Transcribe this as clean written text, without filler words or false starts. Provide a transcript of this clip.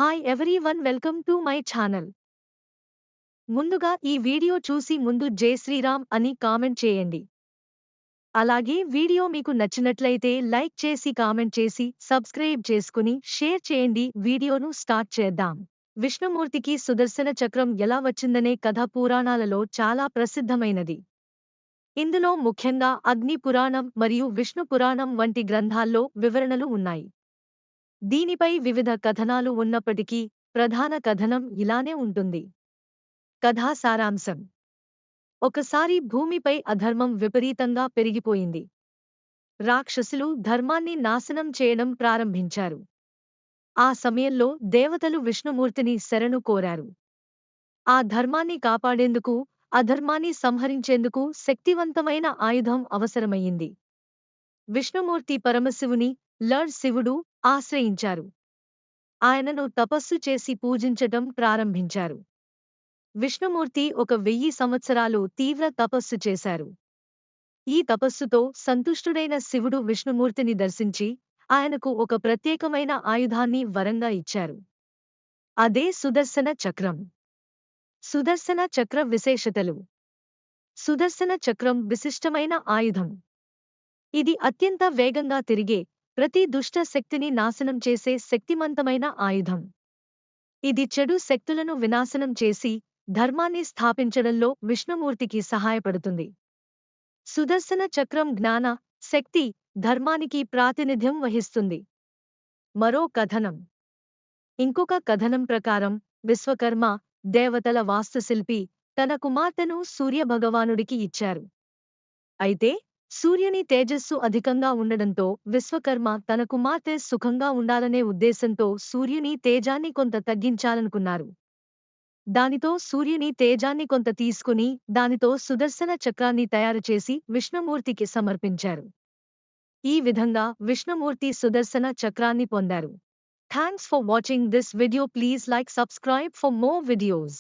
Hi everyone, welcome to my channel. ముందుగా ఈ video చూసి ముందు జై శ్రీరామ్ అని కామెంట్ చేయండి. అలాగే వీడియో మీకు నచ్చినట్లయితే లైక్ చేసి కామెంట్ చేసి సబ్స్క్రైబ్ చేసుకుని షేర్ చేయండి. వీడియోను స్టార్ట్ చేద్దాం. విష్ణుమూర్తికి సుదర్శన చక్రం ఎలా వచ్చిందనే కథ పురాణాలలో చాలా ప్రసిద్ధమైనది. ఇందులో ముఖ్యంగా అగ్ని పురాణం మరియు విష్ణు పురాణం వంటి గ్రంథాల్లో వివరణలు ఉన్నాయి. దీనిపై వివిధ కథనాలు ఉన్నప్పటికీ ప్రధాన కథనం ఇలానే ఉంటుంది. కథా సారాంశం: ఒకసారి భూమిపై అధర్మం విపరీతంగా పెరిగిపోయింది. రాక్షసులు ధర్మాన్ని నాశనం చేయడం ప్రారంభించారు. ఆ సమయంలో దేవతలు విష్ణుమూర్తిని శరణు కోరారు. ఆ ధర్మాన్ని కాపాడేందుకు, అధర్మాన్ని సంహరించేందుకు శక్తివంతమైన ఆయుధం అవసరమయ్యింది. విష్ణుమూర్తి పరమశివుని, లార్డ్ శివుడు, ఆశ్రయించారు. ఆయనను తపస్సు చేసి పూజించటం ప్రారంభించారు. విష్ణుమూర్తి 1000 సంవత్సరాలు తీవ్ర తపస్సు చేశారు. ఈ తపస్సుతో సంతుష్టుడైన శివుడు విష్ణుమూర్తిని దర్శించి ఆయనకు ఒక ప్రత్యేకమైన ఆయుధాన్ని వరంగా ఇచ్చారు. అదే సుదర్శన చక్రం. సుదర్శన చక్ర విశేషతలు: సుదర్శన చక్రం విశిష్టమైన ఆయుధం. ఇది అత్యంత వేగంగా తిరిగే, ప్రతి దుష్ట శక్తిని నాశనం చేసే శక్తిమంతమైన ఆయుధం. ఇది చెడు శక్తులను వినాశనం చేసి ధర్మాన్ని స్థాపించడంలో విష్ణుమూర్తికి సహాయపడుతుంది. సుదర్శన చక్రం జ్ఞాన, శక్తి, ధర్మానికి ప్రాతినిధ్యం వహిస్తుంది. మరో కథనం: ఇంకొక కథనం ప్రకారం విశ్వకర్మ, దేవతల వాస్తుశిల్పి, తన కుమార్తెను సూర్యభగవానుడికి ఇచ్చారు. అయితే సూర్యుని తేజస్సు అధికంగా ఉండడంతో విశ్వకర్మ తన కుమార్తె సుఖంగా ఉండాలనే ఉద్దేశంతో సూర్యుని తేజాన్ని కొంత తగ్గించాలనుకున్నారు. దానితో సూర్యుని తేజాన్ని కొంత తీసుకుని దానితో సుదర్శన చక్రాన్ని తయారుచేసి విష్ణుమూర్తికి సమర్పించారు. ఈ విధంగా విష్ణుమూర్తి సుదర్శన చక్రాన్ని పొందారు. Thanks for watching this video. Please like, subscribe for more videos.